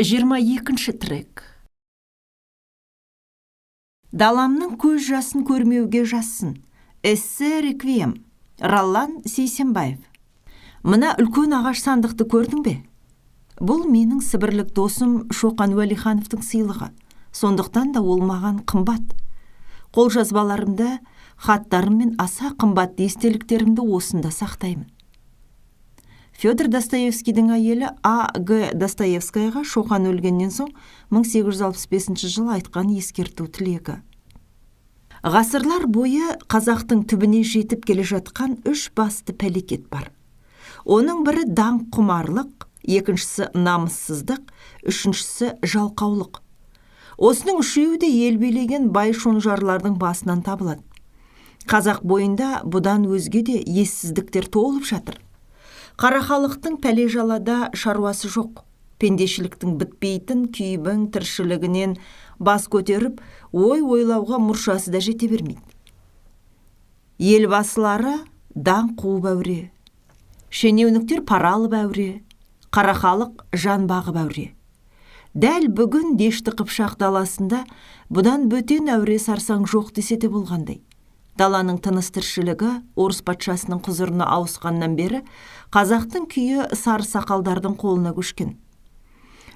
22-ші трек. Даламның көз жасын көрмеуге жазсын. Эссе реквием. Раллан Сейсенбаев. Мына үлкен ағаш сандықты көрдің бе? Бұл менің сібірлік досым Шоқан Уәлихановтың сыйлығы. Сондықтан да ол маған қымбат. Қолжазбаларымда, хаттарым мен аса қымбатты естеліктерімді осында сақтаймын. Федор Достоевскийдің әйелі А.Г. Достоевскаяға Шоқан өлгеннен соң 1865 жылы айтқан ескерту тілегі. Ғасырлар бойы қазақтың түбіне жетіп келе жатқан үш басты пәлекет бар. Оның бірі даңқ құмарлық, екіншісі намыссыздық, үшіншісі жалқаулық. Осының үшеуі де ел билеген бай шонжарлардың басынан табылады. Қазақ бойында бұдан өзге де ессіздіктер толып жатыр. Қара халықтың пәле-жалада шаруасы жоқ. Пендешіліктің бітпейтін күйбің тіршілігінен бас көтеріп, ойлауға мұршасы да жете бермейді. Елбасылары даңқ қуып әуре, шенеуніктер пара алып әуре, қара халық жан бағып әуре. Дәл бүгін Дешті Қыпшақ даласында бұдан бөтен әуре сарсаң жоқ десе де болғандай. Даланың тыныс тіршілігі орыс патшасының құзырына ауысқаннан бері қазақтың күйі сары сақалдардың қолына көшкен.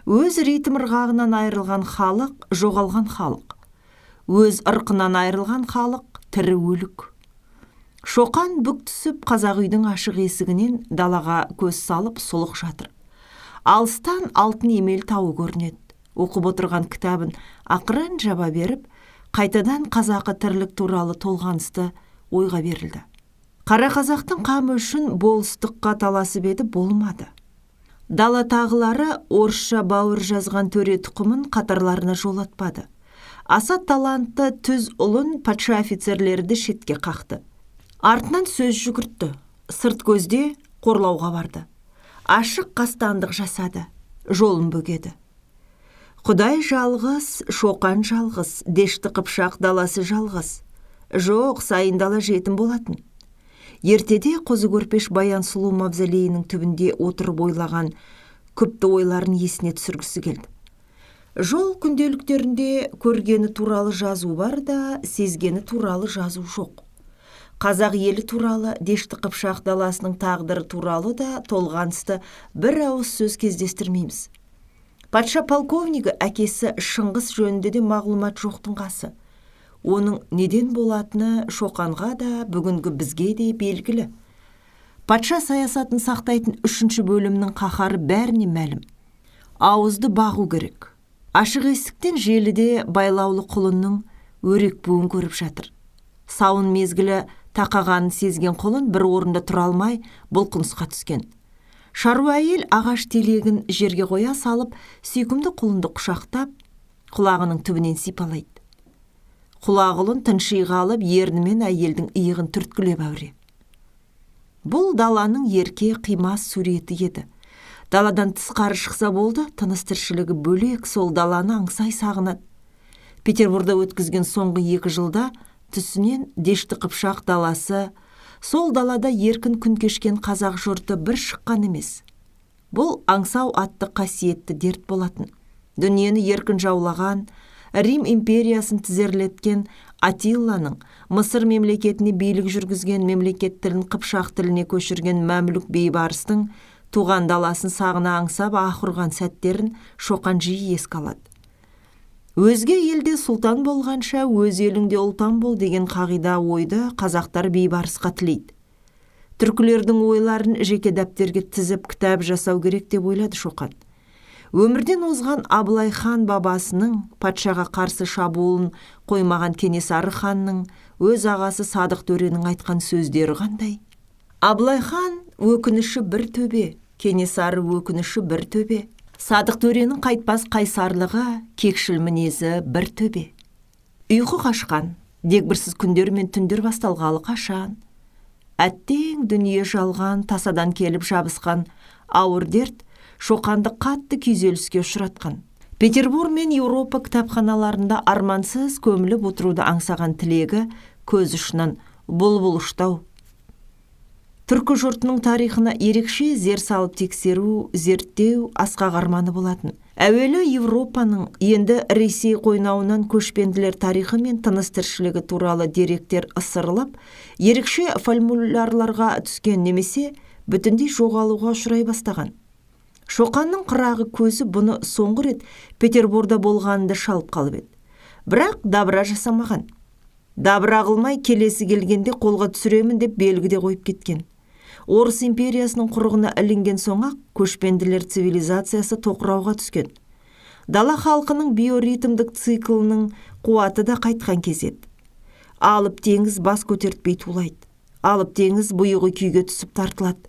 Өз ритм ырғағынан айырылған халық жоғалған халық. Өз ырқынан айырылған халық тірі өлік. Шоқан бүк түсіп қазақ үйдің ашық есігінен далаға көз салып сұлық жатыр. Алыстан алтын емел тауы көрінеді. Оқып отырған кітабын ақырын жаба беріп, қайтадан қазақы тірлік туралы толғанысты ойға берілді. Қара қазақтың қамы үшін болыстыққа таласып еді, болмады. Дала тағылары орысша бауыр жазған төре тұқымын қатарларына жолатпады. Аса талантты түз ұлын патша офицерлерді шетке қақты. Артынан сөз жүгіртті, сырт көзде қорлауға барды. Ашық қастандық жасады, жолын бөгеді. Құдай жалғыз, Шоқан жалғыз, Дешті Қыпшақ даласы жалғыз. Жоқ, сайын дала жетім болатын. Ертеде қозы көрпеш Баян сұлу мавзолейінің түбінде отырып ойлаған күпті ойларын есіне түсіргісі келді. Жол күнделіктерінде көргені туралы жазу бар да, сезгені туралы жазу жоқ. Қазақ елі туралы, Дешті Қыпшақ даласының тағдыры туралы да толғанысты бір ауыз сөз кездестірмейміз. Патша полковнигі әкесі Шыңғыс жөнінде де мағлұмат жоқтың қасы. Оның неден болатыны Шоқанға да бүгінгі бізге де белгілі. Патша саясатын сақтайтын 3-ші бөлімнің қаһары бәріне мәлім. Ауызды бағу керек. Ашық есіктен желіде байлаулы құлынның өрек буын көріп жатыр. Сауын мезгілі тақағанын сезген құлын бір орында тұра алмай бұлқынысқа түскен. Шаруа әйел ағаш телегін жерге қоя салып, сүйкімді құлынды құшақтап, құлағының түбінен сипалайды. Құлағылын тыншиға алып, ернімен әйелдің иығын түрткілеп әуре. Бұл даланың ерке қимас суреті еді. Даладан тысқары шықса болды, тыныс тіршілігі бөлек, сол даланы аңсай сағынады. Петербурда өткізген соңғы 2 жылда түсінен Дешті Қыпшақ даласы, сол далада еркін күн кешкен қазақ жұрты бір шыққан емес. Бұл аңсау атты қасиетті дерт болатын. Дүниені еркін жаулаған, Рим империясын тізерлеткен Атилланың, Мысыр мемлекетіне билік жүргізген, мемлекет тілін Қыпшақ тіліне көшірген Мәмлүк бейбарыстың туған даласын сағына аңсап ақырған сәттерін Шоқан жиі еске алады. Өзге елде сұлтан болғанша, өз еліңде ұлтан бол деген қағида ойды қазақтар бейбарысқа тілейді. Түркілердің ойларын жеке дәптерге тізіп кітап жасау керек деп ойлады Шоқан. Өмірден озған Абылай хан бабасының патшаға қарсы шабуылын қоймаған Кенесары ханның өз ағасы Садық төренің айтқан сөздері қандай? Абылай хан өкініші бір төбе, Кенесары өкініші бір төбе. Садық төренің қайтпас қайсарлығы, кекшіл мінезі бір төбе. Ұйқы қашқан, дегбірсіз күндер мен түндер басталғалы қашан. Әттең дүние жалған, тасадан келіп жабысқан ауыр дерт Шоқанды қатты күйзеліске ұшыратқан. Петербург мен Еуропа кітапханаларында армансыз көміліп отыруды аңсаған тілегі көз ұшынан бұлбұл ұштау. Түркі жұртының тарихына ерекше зер салып тексеру, зерттеу асқақ арманы болатын. Әуелі Европаның, енді Ресей қойнауынан көшпенділер тарихы мен тыныс тіршілігі туралы деректер ысырылып, ерекше формулярларға түскен немесе бүтіндей жоғалуға ұшырай бастаған. Шоқанның қырағы көзі бұны соңғы рет Петерборда болғанында шалып қалып еді. Бірақ дабыра жасамаған. Дабыра қылмай келесі келгенде қолға түсіремін деп белгіде қойып кеткен. Орыс империясының құрығына ілінген соң-ақ көшпенділер цивилизациясы тоқырауға түскен. Дала халқының биоритмдік циклының қуаты да қайтқан кезет. Алып теңіз бас көтертпей тулайды. Алып теңіз бұйығы күйге түсіп тартылады.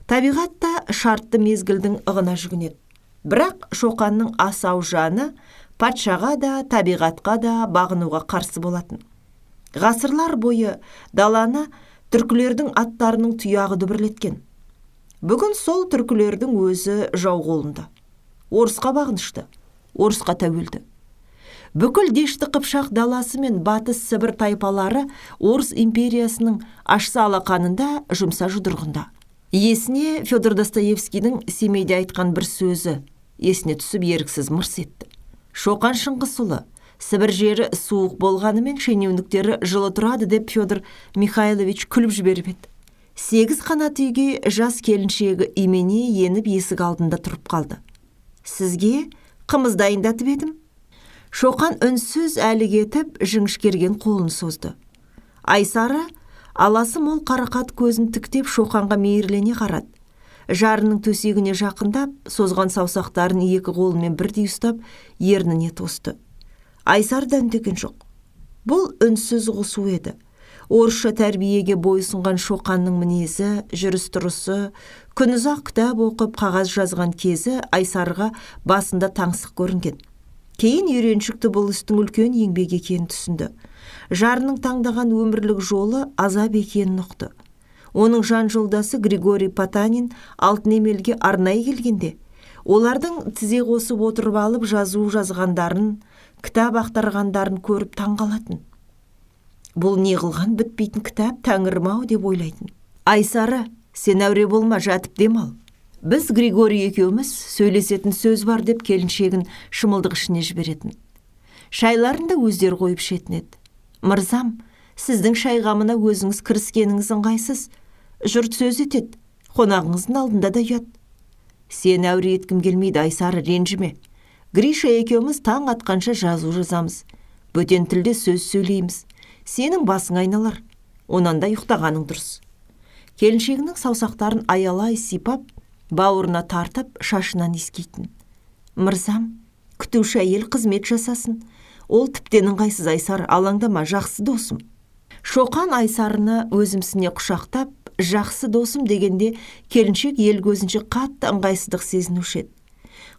Табиғат та шартты мезгілдің ығына жүгінеді. Бірақ Шоқанның асау жаны патшаға да, табиғатқа да бағынуға қарсы болатын. Ғасырлар бойы даланы түркілердің аттарының тұяғы дүбірлеткен. Бүгін сол түркілердің өзі жау қолында. Орысқа бағынышты, орысқа тәуелді. Бүкіл Дешті Қыпшақ даласы мен Батыс Сібір тайпалары Орыс империясының ашса алақанында, жұмса жұдырғында. Есіне Федор Достоевскийдің Семейде айтқан бір сөзі есіне түсіп еріксіз мырс етті. Шоқан Шыңғысұлы, Сібір жері суық болғанымен шенеуніктері жылы тұрады деп Федор Михайлович күліп жіберіп еді. 8 қанат үйге жас келіншегі имене еніп есік алдында тұрып қалды. Сізге қымыз дайындатып едім. Шоқан үнсіз әлі кетіп жіңішкерген қолын созды. Айсары аласы мол қарақат көзін тіктеп Шоқанға мейірлене қарады. Жарының төсегіне жақындап, созған саусақтарын екі қолымен бірдей ұстап, ерніне тосты. Айсар дәндеген жоқ. Бұл үнсіз құсу еді. Орысша тәрбиеге бойсынған Шоқанның мінезі, жүріс-тұрысы, күнұзақ кітап оқып қағаз жазған кезі Айсарға басында таңсық көрінген. Кейін үйреншікті бұл істің үлкен еңбек екенін түсінді. Жарының таңдаған өмірлік жолы азап екенін ұқты. Оның жан жолдасы Григорий Потанин Алтын Емелге арнай келгенде, олардың тізе қосып отырып алып жазу жазғандарын, кітап ақтарғандарын көріп таңғалатын. Бұл не қылған бітпейтін кітап, тәңірім-ау деп ойлайтын. Айсары, сен әуре болма, жатып демал. Біз Григорий екеуміз сөйлесетін сөз бар деп келіншегін шымылдық ішіне жіберетін. Шайларын да өздер қойып ішетін еді. Мырзам, сіздің шайғамына өзіңіз кіріскеніңіз ыңғайсыз. Жұрт сөз етеді, қонағыңыздың алдында да ұят. Сен әуре еткім келмейді, Айсары, ренжіме. Гриша екеуміз таң атқанша жазу жазамыз. Бөтен тілде сөз сөйлейміз. Сенің басың айналар. Онан да ұйықтағаның дұрыс. Келіншегінің саусақтарын аялай сипап, бауырына тартып, шашынан иіскейтін. Мырзам, күтуші әйел қызмет жасасын. Ол тіптен ыңғайсыз, Айсар, алаңдама, жақсы досым. Шоқан Айсарыны өзімсіне құшақтап, жақсы досым дегенде келіншек ел көзінше қатты ыңғайсыздық сезінуші еді.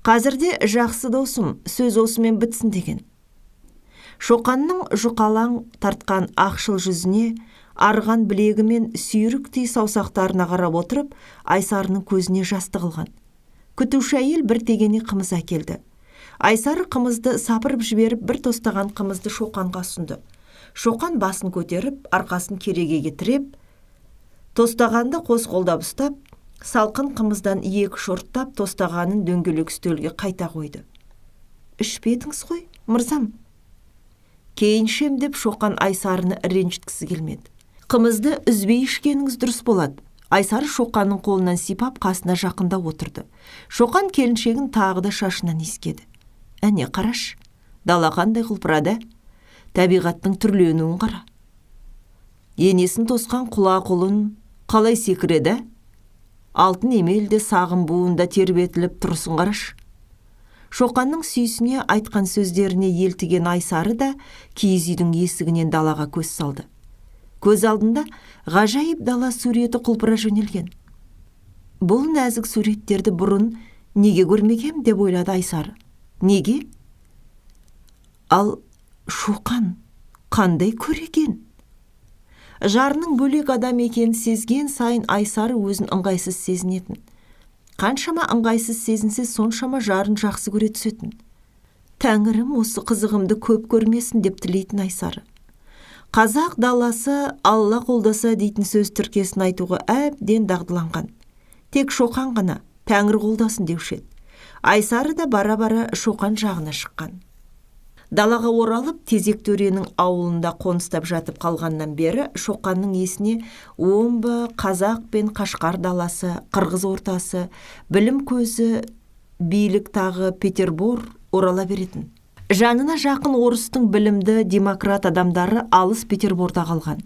Қазірде жақсы досым, сөз осымен бітсін деген. Шоқанның жұқалаң тартқан ақшыл жүзіне, арған білегі мен сүйріктей саусақтарына қарап отырып, Айсарының көзіне жас тығылған. Күтуші әйел бір тегене қымыз әкелді. Айсары қымызды сапырып жіберіп, бір тостаған қымызды Шоқанға ұсынды. Шоқан басын көтеріп, арқасын керегеге тіреп, тостағанды қос қолдап ұстап, салқын қымыздан екі шорттап тостағанын дөңгелек үстелге қайта қойды. Ішпедіңіз ғой, мырзам? Кейін ішем деп Шоқан Айсарыны ренжіткісі келмеді. Қымызды үзбей ішкеніңіз дұрыс болады. Айсары Шоқанның қолынан сипап қасына жақында отырды. Шоқан келіншегін тағы да шашынан иіскеді. Әне қараш, дала қандай құлпырады, табиғаттың түрленуін қара. Енесін тосқан құла құлын қалай секіреді? Алтын Емелде сағым буында тербетіліп тұрсын қараш. Шоқанның сүйісіне айтқан сөздеріне елтіген Айсары да киіз үйдің есігінен далаға көз салды. Көз алдында ғажайып дала суреті құлпыра жөнелген. Бұл нәзік суреттерді бұрын неге көрмегем деп ойлады Айсары. Неге? Ал Шоқан қандай көреген? Жарының бөлек адам екенін сезген сайын Айсары өзін ыңғайсыз сезінетін. Қаншама ыңғайсыз сезінсе, соншама жарын жақсы көре түсетін. Тәңірім осы қызығымды көп көрмесін деп тілейтін Айсары. Қазақ даласы Алла қолдаса дейтін сөз тіркесін айтуға әбден дағдыланған. Тек Шоқан ғана Тәңір қолдасын деуші еді. Айсары да бара-бара Шоқан жағына шыққан. Далаға оралып, Тезек төренің ауылында қоныстап жатып қалғаннан бері Шоқанның есіне Омбы, Қазақ пен Қашқар даласы, Қырғыз ортасы, білім көзі, билік тағы Петербор орала беретін. Жанына жақын орыстың білімді демократ адамдары алыс Петерборда қалған.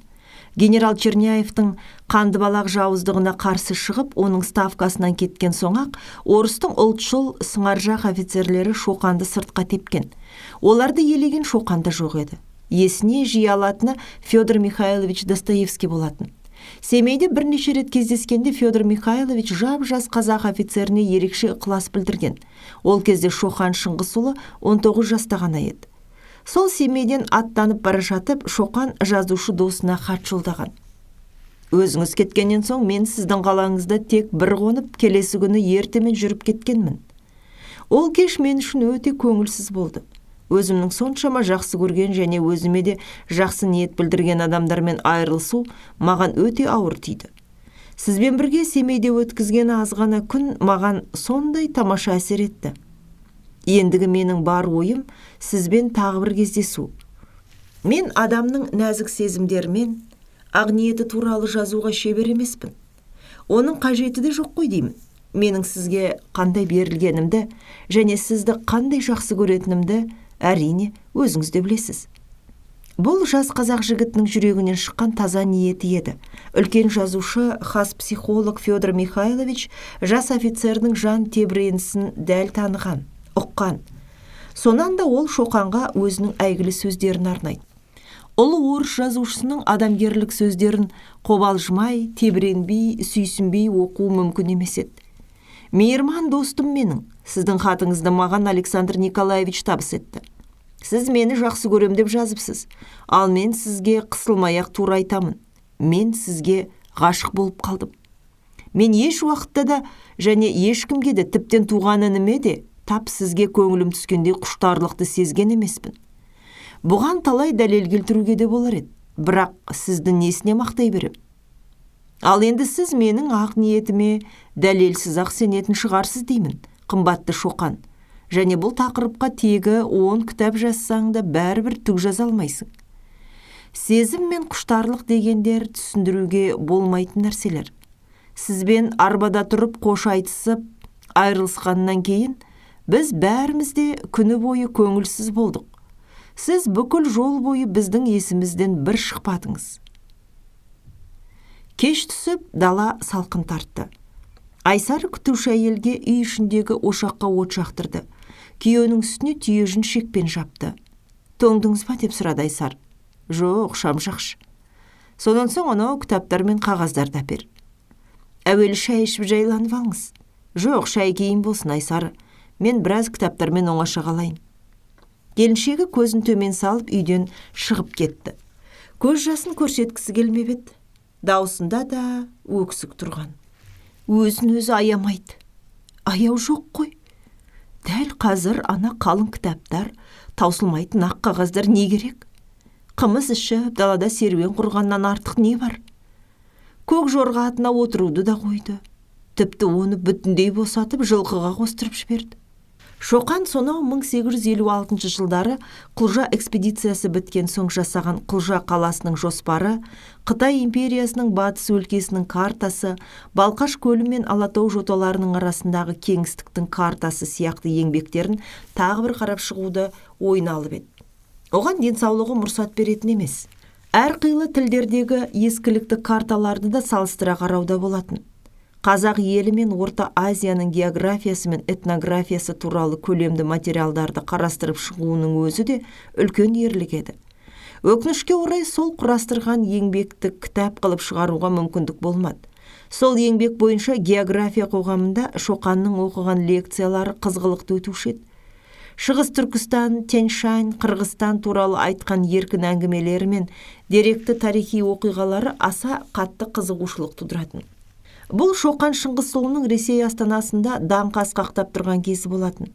Генерал Черняевтің Қандыбалақ жауыздығына қарсы шығып, оның ставкасынан кеткен соң-ақ, орыстың ұлтшыл сыңаржақ офицерлері Шоқанды сыртқа тепкен. Оларды елеген Шоқанда жоқ еді. Есіне жиі алатыны Федор Михайлович Достоевский болатын. Семейде бірнеше рет кездескенде Федор Михайлович жап-жас қазақ офицеріне ерекше ықылас білдірген. Ол кезде Шоқан Шыңғысұлы 19 жаста ғана еді. Сол семейден аттанып бара жатып, Шоқан жазушы досына хат жолдаған. Өзіңіз кеткеннен соң мен сіздің қалаңызда тек бір қонып, келесі күні ертемен жүріп кеткенмін. Ол кеш мен үшін өте көңілсіз болды. Өзімнің соншама жақсы көрген және өзіме де жақсы ниет білдірген адамдармен айырылысу маған өте ауыр тиді. Сізбен бірге Семейде өткізген аз ғана күн маған сондай тамаша әсер етті. Ендігі менің бар ойым сізбен тағы бір кездесу. Мен адамның нәзік сезімдерімен, ақ ниеті туралы жазуға шебер емеспін. Оның қажеті де жоқ қой деймін. Менің сізге қандай берілгенімді және сізді қандай жақсы көретінімді әрине өзіңіз де білесіз. Бұл жас қазақ жігітінің жүрегінен шыққан таза ниеті еді. Үлкен жазушы, хас психолог Федор Михайлович жас офицердің жан тебіренісін дәл таныған, ұққан. Сонан да ол Шоқанға өзінің әйгілі сөздерін арнайды. Ұлы орыс жазушысының адамгерлік сөздерін қобалжымай, тебіренбей, сүйсінбей оқу мүмкін емес еді. Мейірман достым менің, сіздің хатыңызды маған Александр Николаевич табыс етті. Сіз мені жақсы көрем деп жазыпсыз, ал мен сізге қысылмай-ақ тура айтамын. Мен сізге ғашық болып қалдым. Мен еш уақытта да және ешкімге де, тіптен туған ініме де тап сізге көңілім түскендей құштарлықты сезген емеспін. Бұған талай дәлел келтіруге де болар еді, бірақ сізді несіне мақтай берем? Ал енді сіз менің ақ ниетіме дәлелсіз-ақ сенетін шығарсыз деймін, қымбатты Шоқан. Және бұл тақырыпқа тегі 10 кітап жазсаң да бәрібір түк жаза алмайсың. Сезім мен құштарлық дегендер түсіндіруге болмайтын нәрселер. Сізбен арбада тұрып қош айтысып, айырылысқаннан кейін біз бәріміз де күні бойы көңілсіз болдық. Сіз бүкіл жол бойы біздің есімізден бір шықпадыңыз. Кеш түсіп, дала салқын тартты. Айсары күтуші әйелге үй ішіндегі ошаққа от жақтырды. Күйеуінің үстіне түйежін шекпен жапты. Тоңдыңыз ба деп сұрады Айсар. Жоқ, шам жақшы. Сонан соң анау кітаптар мен қағаздарды әпер. Әуелі шай ішіп жайланып алыңыз. Жоқ, шай кейін болсын Айсар. Мен біраз кітаптармен оңаша қалайын. Келіншегі көзін төмен салып үйден шығып кетті. Көз жасын көрсеткісі келмеп еді. Даусында да өксік тұрған. Өзін өзі аямайды. Аяу жоқ қой. Дәл қазір ана қалың кітаптар, таусылмайтын ақ қағаздар не керек? Қымыз ішіп, далада серуен құрғаннан артық не бар? Көк жорға атына отыруды да қойды. Тіпті оны бүтіндей босатып, жылқыға қостырып жіберді. Шоқан сонау 1856 жылдары Құлжа экспедициясы біткен соң жасаған Құлжа қаласының жоспары, Қытай империясының батыс өлкесінің картасы, Балқаш көлі мен Алатау жоталарының арасындағы кеңістіктің картасы сияқты еңбектерін тағы бір қарап шығуды ойына алып еді. Оған денсаулығы мұрсат беретін емес. Әрқилы тілдердегі ескілікті карталарды да салыстыра қарауда болатын. Қазақ елі мен Орта Азияның географиясы мен этнографиясы туралы көлемді материалдарды қарастырып шығуының өзі де үлкен ерлік еді. Өкінішке орай сол құрастырған еңбекті кітап қылып шығаруға мүмкіндік болмады. Сол еңбек бойынша география қоғамында Шоқанның оқыған лекциялары қызғылықты өтуші еді. Шығыс Түркістан, Тянь-Шань, Қырғызстан туралы айтқан еркін әңгімелері мен деректі тарихи оқиғалары аса қатты қызығушылық тудыратын. Бұл Шоқан Шыңғысұлының Ресей астанасында даңқ асқақтап тұрған кезі болатын.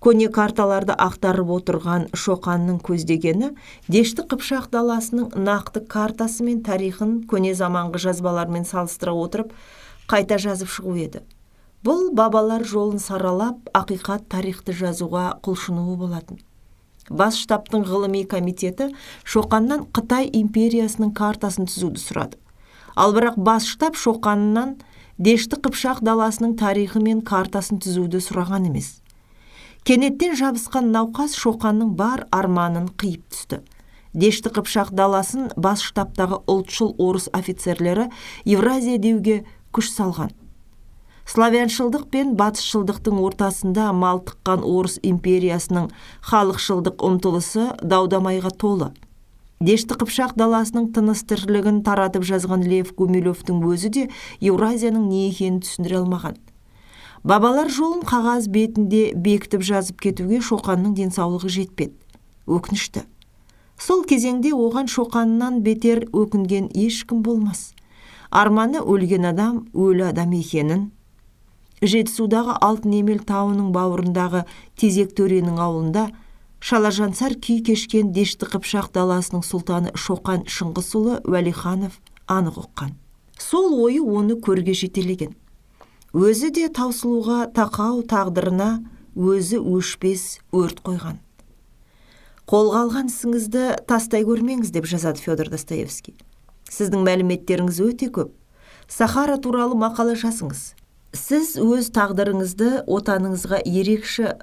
Көне карталарды ақтарып отырған Шоқанның көздегені Дешті Қыпшақ даласының нақты картасы мен тарихын көне заманғы жазбалармен салыстыра отырып қайта жазып шығу еді. Бұл бабалар жолын саралап, ақиқат тарихты жазуға құлшынуы болатын. Бас штабтың ғылыми комитеті Шоқаннан Қытай империясының картасын түзуді сұрады. Ал бірақ бас штаб Шоқаннан Дешті Қыпшақ даласының тарихы мен картасын түзуді сұраған емес. Кенеттен жабысқан науқас Шоқанның бар арманын қиып түсті. Дешті Қыпшақ даласын бас штабтағы ұлтшыл орыс офицерлері Евразия деуге күш салған. Славяншылдық пен батысшылдықтың ортасында малтыққан орыс империясының халықшылдық ұмтылысы даудамайға толы. Дешті Қыпшақ даласының тыныс тіршілігін таратып жазған Лев Гумилевтің өзі де Евразияның не екенін түсіндіре алмаған. Бабалар жолын қағаз бетінде бекітіп жазып кетуге Шоқанның денсаулығы жетпеді. Өкінішті. Сол кезеңде оған Шоқаннан бетер өкінген ешкім болмас. Арманы өлген адам, өлі адам екенін, Жетісудағы Алтын Емел тауының бауырындағы Тезек төренің ауылында шалажансар күй кешкен Дешті Қыпшақ даласының сұлтаны Шоқан Шыңғысұлы Уәлиханов анық ұққан. Сол ойы оны көрге жетелеген. Өзі де таусылуға тақау тағдырына өзі өшпес өрт қойған. Қолға алған ісіңізді тастай көрмеңіз деп жазады Федор Достоевский. Сіздің мәліметтеріңіз өте көп. Сахара туралы мақала жазыңыз. Сіз өз тағдырыңызды отаныңызға ерекше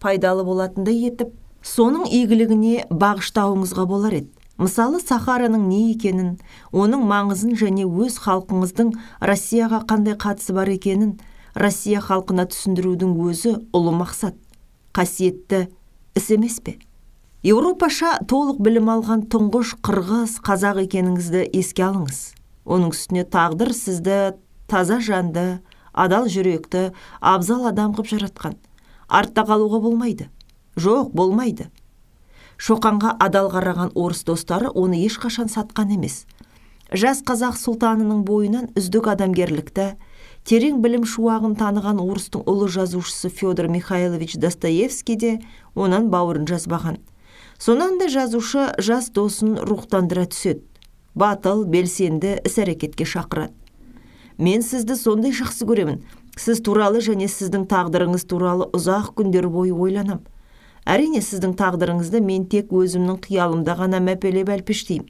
пайдалы болатындай етіп, соның игілігіне бағыштауыңызға болар еді. Мысалы, Сахараның не екенін, оның маңызын және өз халқыңыздың Россияға қандай қатысы бар екенін Россия халқына түсіндірудің өзі ұлы мақсат, қасиетті іс емес пе? Еуропаша толық білім алған тұңғыш қырғыз, қазақ екеніңізді еске алыңыз. Оның үстіне тағдыр сізді таза жанды, адал жүректі, абзал адам қып жаратқан. Артта қалуға болмайды. Жоқ, болмайды. Шоқанға адал қараған орыс достары оны ешқашан сатқан емес. Жас қазақ сұлтанының бойынан үздік адамгерлікті, терең білім шуағын таныған орыстың ұлы жазушысы Федор Михайлович Достоевский де онан бауырын жазбаған. Сонан да жазушы жас досын рухтандыра түседі. Батыл, белсенді іс-әрекетке шақырады. Мен сізді сондай жақсы көремін. Сіз туралы және сіздің тағдырыңыз туралы ұзақ күндер бойы ойланам. Әрине, сіздің тағдырыңызды мен тек өзімнің қиялымда ғана мәпелеп әлпештеймін.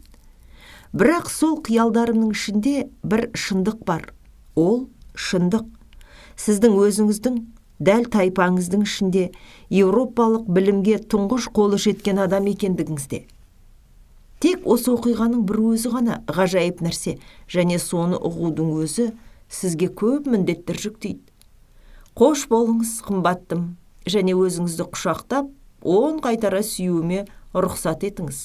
Бірақ сол қиялдарымның ішінде бір шындық бар. Ол шындық. Сіздің өзіңіздің, дәл тайпаңыздың ішінде еуропалық білімге тұңғыш қолы жеткен адам екендігіңізде. Тек осы оқиғаның бір өзі ғана ғажайып нәрсе, және соны ұғудың өзі сізге көп міндеттер жүктейді. Қош болыңыз, қымбаттым, және өзіңізді құшақтап, оң қайтара сүюіме рұқсат етіңіз.